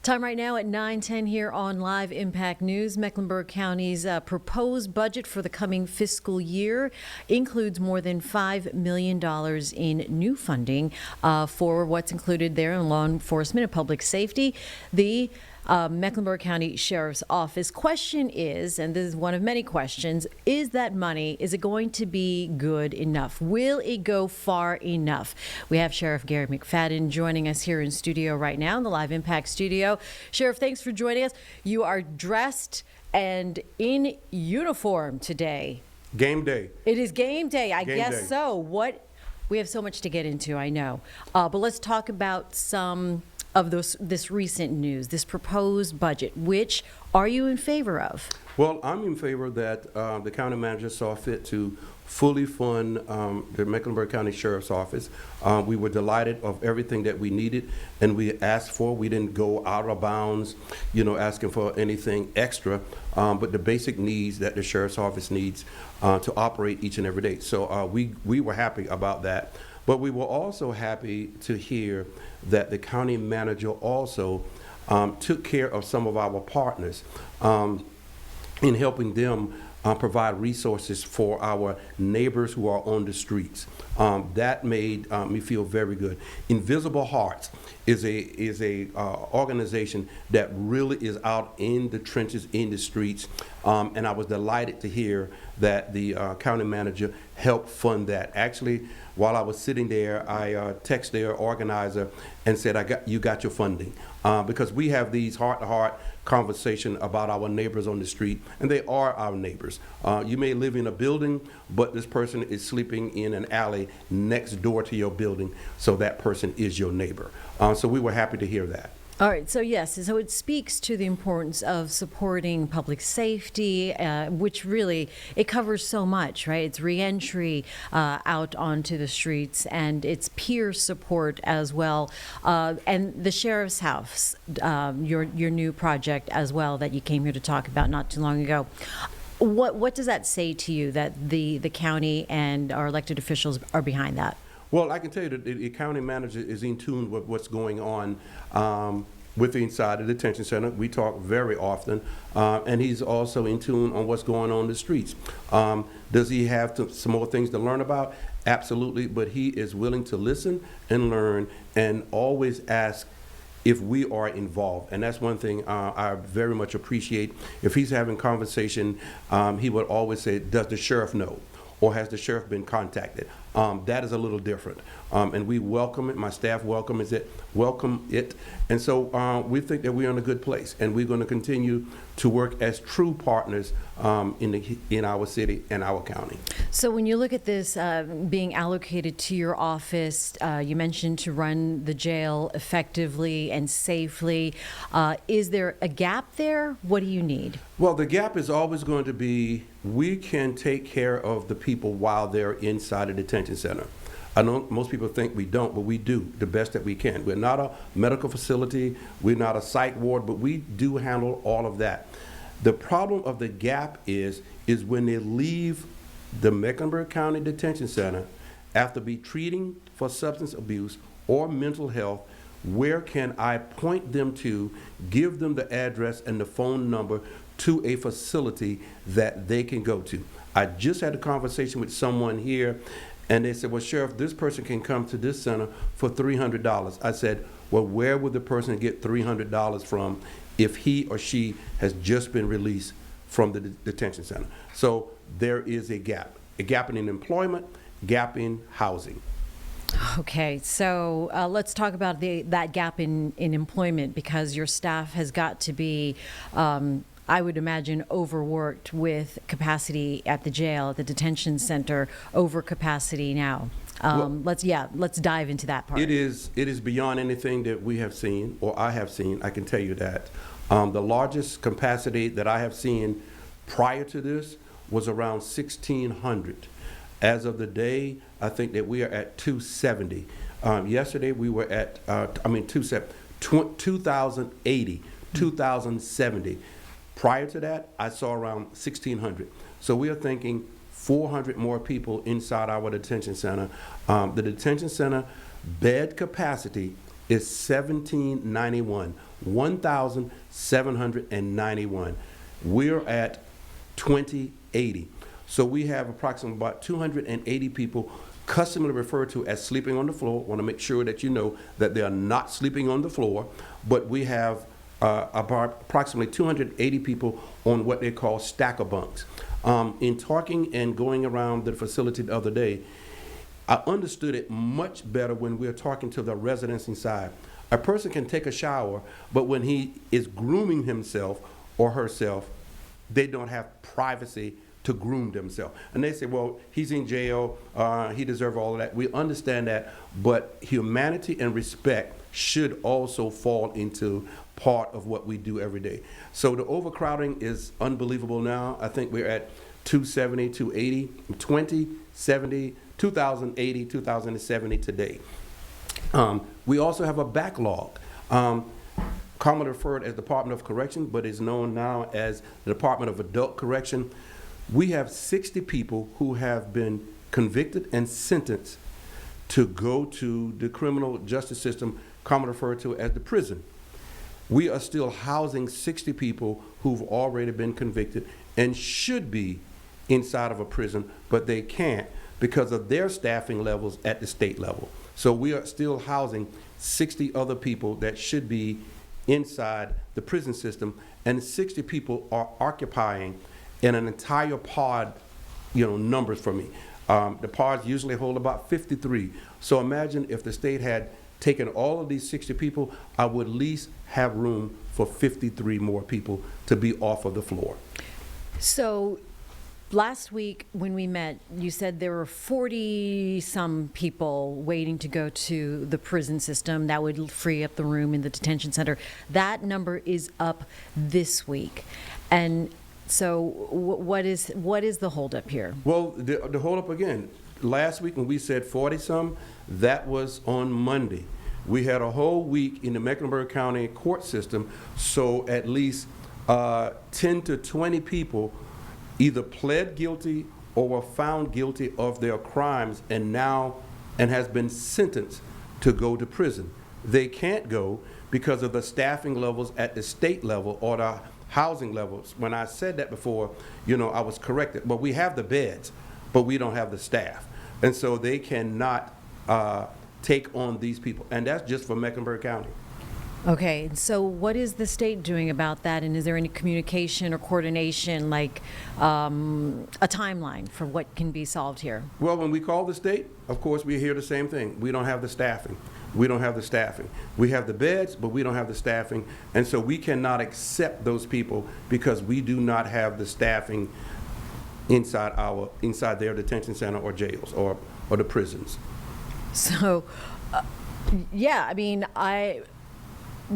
Time right now at 9:10 here on Live Impact News. Mecklenburg County's proposed budget for the coming fiscal year includes more than $5 million in new funding for what's included there in law enforcement and public safety. The Mecklenburg County Sheriff's Office question is, and this is one of many questions, is that money, is it going to be good enough? Will it go far enough? We have Sheriff Garry McFadden joining us here in studio right now, in the Live Impact studio. Sheriff, thanks for joining us. You are dressed and in uniform today. Game day. It is game day, I guess day. so. We have so much to get into, I know. But let's talk about some of this recent news, this proposed budget. Which are you in favor of? Well, I'm in favor that the county manager saw fit to fully fund the Mecklenburg County Sheriff's Office. We were delighted of everything that we needed and we asked for. We didn't go out of bounds, asking for anything extra, but the basic needs that the Sheriff's Office needs to operate each and every day. So we were happy about that. But we were also happy to hear that the county manager also took care of some of our partners in helping them provide resources for our neighbors who are on the streets. That made me feel very good. Invisible Hearts is a organization that really is out in the trenches, in the streets, and I was delighted to hear that the county manager helped fund that. Actually, while I was sitting there, I texted their organizer and said, you got your funding. Because we have these heart-to-heart conversation about our neighbors on the street, and they are our neighbors. You may live in a building, but this person is sleeping in an alley next door to your building, so that person is your neighbor. So we were happy to hear that. All right, so yes, so it speaks to the importance of supporting public safety, which really, it covers so much, right? It's reentry out onto the streets, and it's peer support as well. And the Sheriff's House, your new project as well that you came here to talk about not too long ago. What does that say to you that the county and our elected officials are behind that? Well, I can tell you that the county manager is in tune with what's going on with inside the detention center. We talk very often, and he's also in tune on what's going on in the streets. Does he have some more things to learn about? Absolutely, but he is willing to listen and learn and always ask if we are involved, and that's one thing I very much appreciate. If he's having conversation, he would always say, does the sheriff know? Or has the sheriff been contacted? That is a little different, and we welcome it. My staff welcomes it, and so we think that we're in a good place, and we're going to continue to work as true partners in our city and our county. So when you look at this being allocated to your office, you mentioned to run the jail effectively and safely. Is there a gap there? What do you need? Well, the gap is always going to be, we can take care of the people while they're inside the detention center. I know most people think we don't, but we do the best that we can. We're not a medical facility, we're not a psych ward, but we do handle all of that. The problem of the gap is when they leave the Mecklenburg County Detention Center after be treating for substance abuse or mental health, where can I point them to, give them the address and the phone number to a facility that they can go to? I just had a conversation with someone here, and they said, well, Sheriff, this person can come to this center for $300. I said, well, where would the person get $300 from if he or she has just been released from the detention center? So there is a gap in employment, gap in housing. Okay, so let's talk about that gap in employment, because your staff has got to be, I would imagine, overworked with capacity at the jail, at the detention center, over capacity now. Let's dive into that part. It is beyond anything that we have seen, or I have seen, I can tell you that. The largest capacity that I have seen prior to this was around 1,600. As of the day, I think that we are at 270. Yesterday we were at, 2,080, 2,070. Prior to that, I saw around 1,600. So we are thinking 400 more people inside our detention center. The detention center bed capacity is 1791, 1,791. We're at 2080. So we have approximately about 280 people customarily referred to as sleeping on the floor. Want to make sure that you know that they are not sleeping on the floor, but we have about approximately 280 people on what they call stacker bunks. In talking and going around the facility the other day, I understood it much better when we're talking to the residents inside. A person can take a shower, but when he is grooming himself or herself, they don't have privacy to groom themselves. And they say, well, he's in jail, he deserves all of that. We understand that, but humanity and respect should also fall into part of what we do every day. So the overcrowding is unbelievable now. I think we're at 270, 280, 2070, 2080, 2070 today. We also have a backlog, commonly referred as Department of Correction, but is known now as the Department of Adult Correction. We have 60 people who have been convicted and sentenced to go to the criminal justice system, commonly referred to as the prison. We are still housing 60 people who've already been convicted and should be inside of a prison, but they can't because of their staffing levels at the state level. So we are still housing 60 other people that should be inside the prison system, and 60 people are occupying in an entire pod, numbers for me. The pods usually hold about 53. So imagine if the state had taken all of these 60 people, I would at least have room for 53 more people to be off of the floor. So last week when we met, you said there were 40-some people waiting to go to the prison system that would free up the room in the detention center. That number is up this week. And so what is the holdup here? Well, the holdup again, last week when we said 40-some, that was on Monday. We had a whole week in the Mecklenburg County court system, so at least 10 to 20 people either pled guilty or were found guilty of their crimes and has been sentenced to go to prison. They can't go because of the staffing levels at the state level or the housing levels. When I said that before, I was corrected. But we have the beds, but we don't have the staff. And so they cannot take on these people. And that's just for Mecklenburg County. Okay, so what is the state doing about that? And is there any communication or coordination, like a timeline for what can be solved here? Well, when we call the state, of course, we hear the same thing. We don't have the staffing. We don't have the staffing. We have the beds, but we don't have the staffing. And so we cannot accept those people because we do not have the staffing inside their detention center or jails or the prisons. So,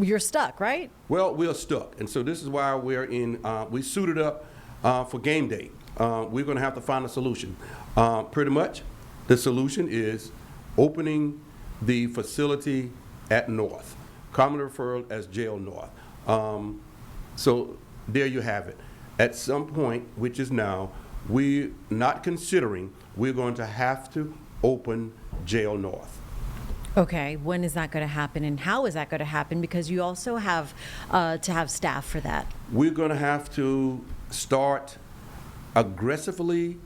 you're stuck, right? Well, we're stuck. And so this is why we suited up for game day. We're going to have to find a solution. Pretty much, the solution is opening the facility at North, commonly referred as Jail North. So there you have it. At some point, which is now, we're not considering we're going to have to open Jail North. Okay, when is that going to happen, and how is that going to happen? Because you also have to have staff for that. We're going to have to start aggressively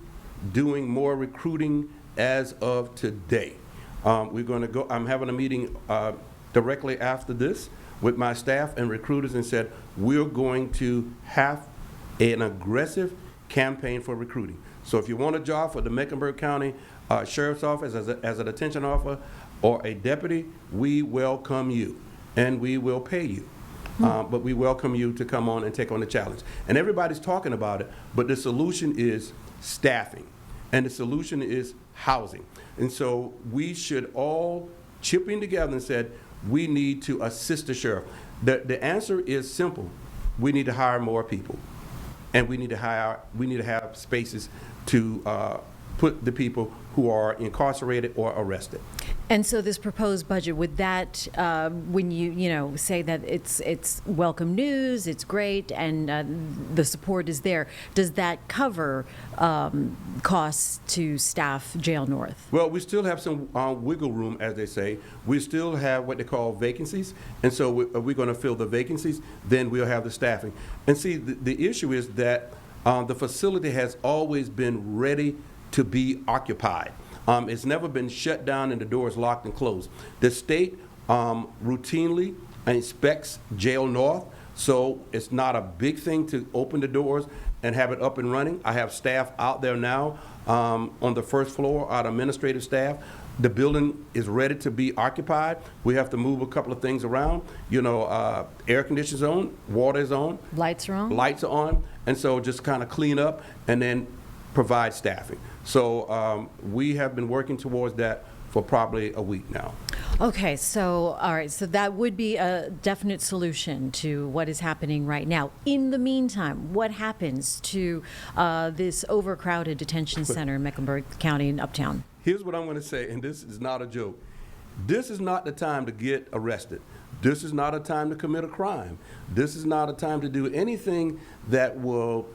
doing more recruiting as of today. We're going to go. I'm having a meeting directly after this with my staff and recruiters and said we're going to have an aggressive campaign for recruiting. So if you want a job for the Mecklenburg County Sheriff's Office as a detention officer or a deputy, we welcome you and we will pay you. But we welcome you to come on and take on the challenge. And everybody's talking about it, but the solution is staffing and the solution is housing. And so we should all chip in together and said, we need to assist the sheriff. The answer is simple. We need to hire more people. And we need to have spaces to put the people who are incarcerated or arrested. And so this proposed budget, would that, when you say that it's welcome news, it's great, and the support is there, does that cover costs to staff Jail North? Well, we still have some wiggle room, as they say. We still have what they call vacancies, and so we're going to fill the vacancies, then we'll have the staffing. And see, the issue is that the facility has always been ready to be occupied. It's never been shut down and the doors locked and closed. The state routinely inspects Jail North, so it's not a big thing to open the doors and have it up and running. I have staff out there now on the first floor, our administrative staff. The building is ready to be occupied. We have to move a couple of things around. Air conditioning's on, water is on. Lights are on? Lights are on, and so just kind of clean up and then provide staffing. So we have been working towards that for probably a week now. Okay, so all right, so that would be a definite solution to what is happening right now. In the meantime, what happens to this overcrowded detention center in Mecklenburg County in Uptown? Here's what I'm going to say, and this is not a joke. This is not the time to get arrested. This is not a time to commit a crime. This is not a time to do anything that will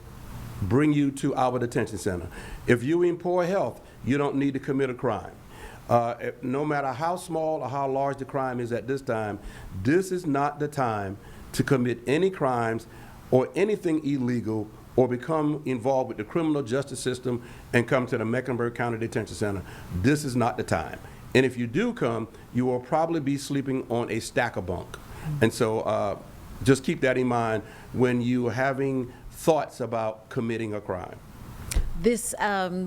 bring you to our detention center. If you're in poor health, you don't need to commit a crime. No matter how small or how large the crime is at this time, this is not the time to commit any crimes or anything illegal or become involved with the criminal justice system and come to the Mecklenburg County Detention Center. This is not the time. And if you do come, you will probably be sleeping on a stack of bunk. And so just keep that in mind when you're having thoughts about committing a crime. This,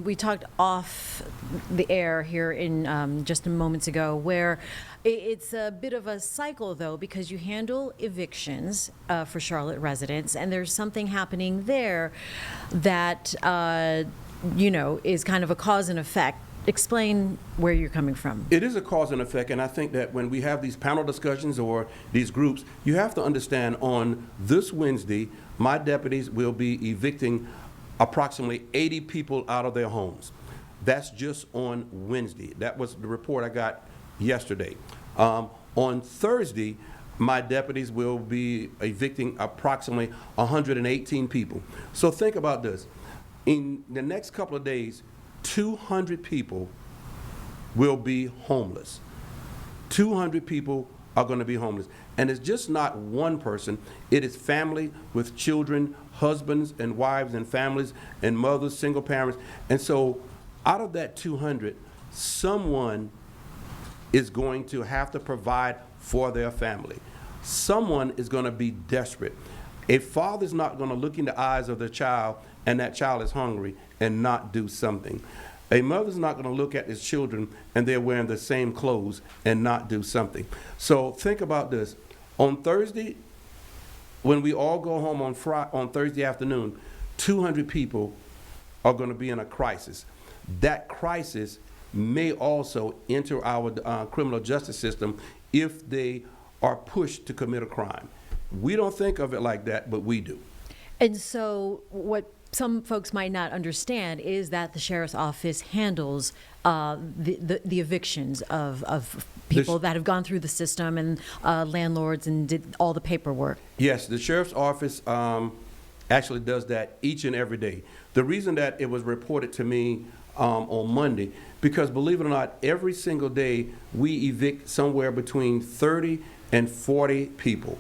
we talked off the air here in just moments ago, where it's a bit of a cycle, though, because you handle evictions for Charlotte residents, and there's something happening there that, is kind of a cause and effect. Explain where you're coming from. It is a cause and effect, and I think that when we have these panel discussions or these groups, you have to understand on this Wednesday, my deputies will be evicting approximately 80 people out of their homes. That's just on Wednesday. That was the report I got yesterday. On Thursday, my deputies will be evicting approximately 118 people. So think about this. In the next couple of days, 200 people will be homeless. 200 people are going to be homeless. And it's just not one person. It is family with children, husbands and wives and families and mothers, single parents. And so out of that 200, someone is going to have to provide for their family. Someone is going to be desperate. A father's not going to look in the eyes of their child and that child is hungry and not do something. A mother's not going to look at his children and they're wearing the same clothes and not do something. So think about this. On Thursday, when we all go home on Thursday afternoon, 200 people are going to be in a crisis. That crisis may also enter our criminal justice system if they are pushed to commit a crime. We don't think of it like that, but we do. And so what some folks might not understand is that the sheriff's office handles the evictions of people that have gone through the system and landlords and did all the paperwork. Yes, the sheriff's office actually does that each and every day. The reason that it was reported to me on Monday, because believe it or not, every single day we evict somewhere between 30 and 40 people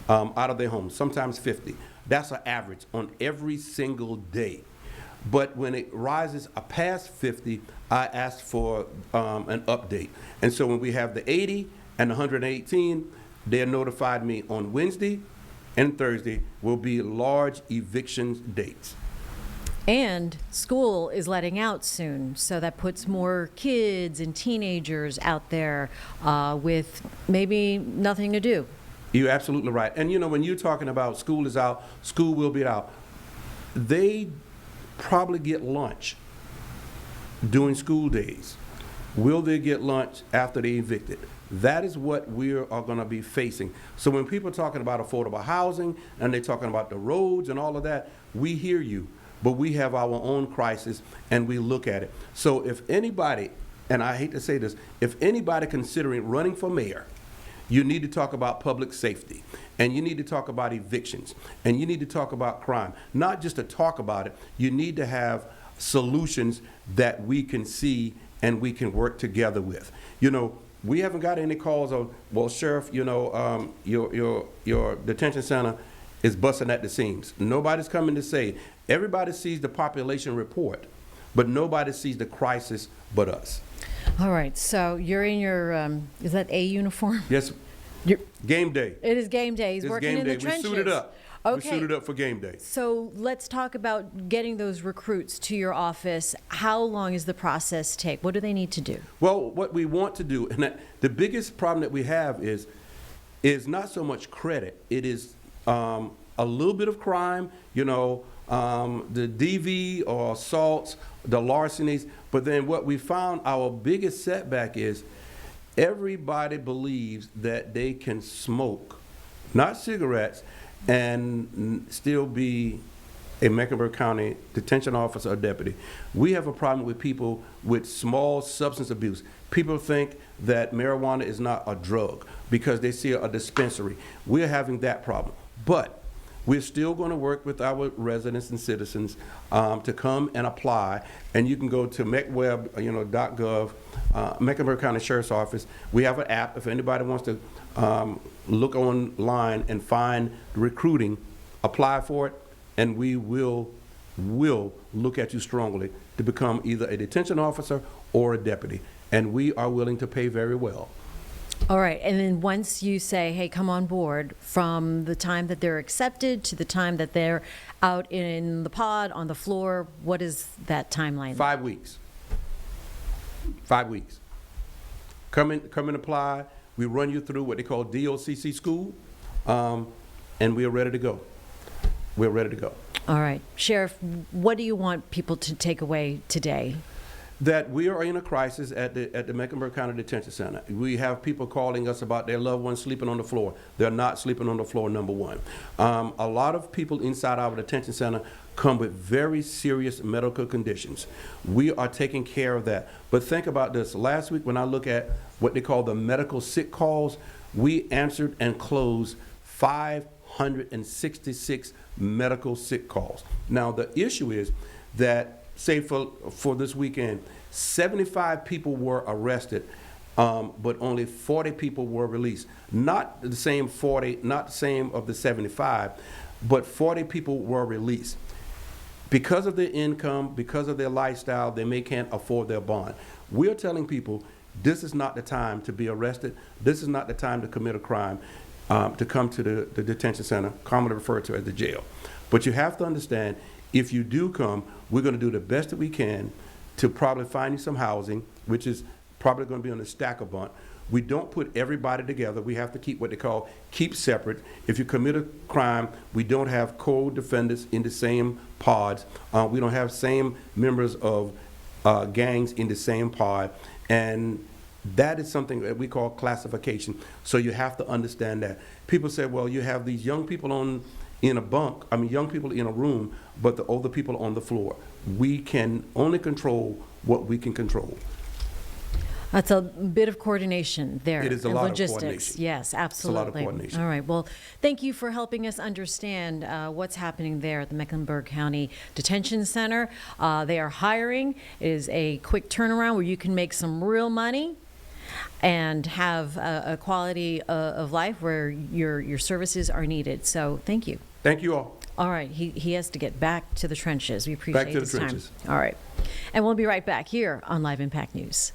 out of their homes, sometimes 50. That's an average on every single day. But when it rises past 50, I ask for an update. And so when we have the 80 and 118, they notified me on Wednesday and Thursday will be large eviction dates. And school is letting out soon, so that puts more kids and teenagers out there with maybe nothing to do. You're absolutely right. And when you're talking about school is out, school will be out, they probably get lunch during school days. Will they get lunch after they evicted? That is what we are going to be facing. So when people are talking about affordable housing and they're talking about the roads and all of that, we hear you. but we have our own crisis and we look at it. So if anybody, and I hate to say this, if anybody considering running for mayor, you need to talk about public safety, and you need to talk about evictions, and you need to talk about crime. Not just to talk about it, you need to have solutions that we can see and we can work together with. You know, we haven't got any calls of, well, Sheriff, you know, your detention center is busting at the seams. Nobody's coming to say, everybody sees the population report, but nobody sees the crisis but us. All right, so you're in your, is that A uniform? Yes, game day. It is game day. He's It's working game in the day. trenches. We suited up. Okay. We suited up for game day. So let's talk about getting those recruits to your office. How long does the process take? What do they need to do? Well, what we want to do, and the biggest problem that we have is not so much credit. It is a little bit of crime, you know, the DV or assaults, the larcenies. But then what we found our biggest setback is everybody believes that they can smoke, not cigarettes, and still be a Mecklenburg County detention officer or deputy. We have a problem with people with small substance abuse. People think that marijuana is not a drug because they see a dispensary. We're having that problem. But we're still going to work with our residents and citizens to come and apply. And you can go to mecweb.gov, Mecklenburg County Sheriff's Office. We have an app. If anybody wants to look online and find recruiting, apply for it, and we will look at you strongly to become either a detention officer or a deputy. And we are willing to pay very well. All right, and then once you say, hey, come on board, from the time that they're accepted to the time that they're out in the pod, on the floor, what is that timeline? 5 weeks. 5 weeks. Come and apply. We run you through what they call DOCC school, and we are ready to go. We're ready to go. All right. Sheriff, what do you want people to take away today? That we are in a crisis at the Mecklenburg County Detention Center. We have people calling us about their loved ones sleeping on the floor. They're not sleeping on the floor, number one. A lot of people inside our detention center come with very serious medical conditions. We are taking care of that. But think about this. Last week when I look at what they call the medical sick calls, we answered and closed 566 medical sick calls. Now the issue is that, say for this weekend, 75 people were arrested, but only 40 people were released. Not the same 40, not the same of the 75, but 40 people were released. Because of their income, because of their lifestyle, they can't afford their bond. We're telling people this is not the time to be arrested. This is not the time to commit a crime, to come to the detention center, commonly referred to as the jail. But you have to understand, if you do come, we're going to do the best that we can to probably find you some housing, which is probably going to be on a stacker bunt. We don't put everybody together. We have to keep what they call keep separate. If you commit a crime, we don't have co-defendants in the same pods. We don't have same members of gangs in the same pod. And that is something that we call classification. So you have to understand that. People say, well, you have these young people in a bunk, young people in a room, but the older people on the floor. We can only control what we can control. That's a bit of coordination there. It is a and lot logistics. of coordination. Yes, absolutely. It's a lot of coordination. All right. Well, thank you for helping us understand what's happening there at the Mecklenburg County Detention Center. They are hiring. It is a quick turnaround where you can make some real money and have a quality of life where your services are needed. So thank you. Thank you all. All right. He has to get back to the trenches. We appreciate Back to the his time. trenches. All right. And we'll be right back here on Live Impact News.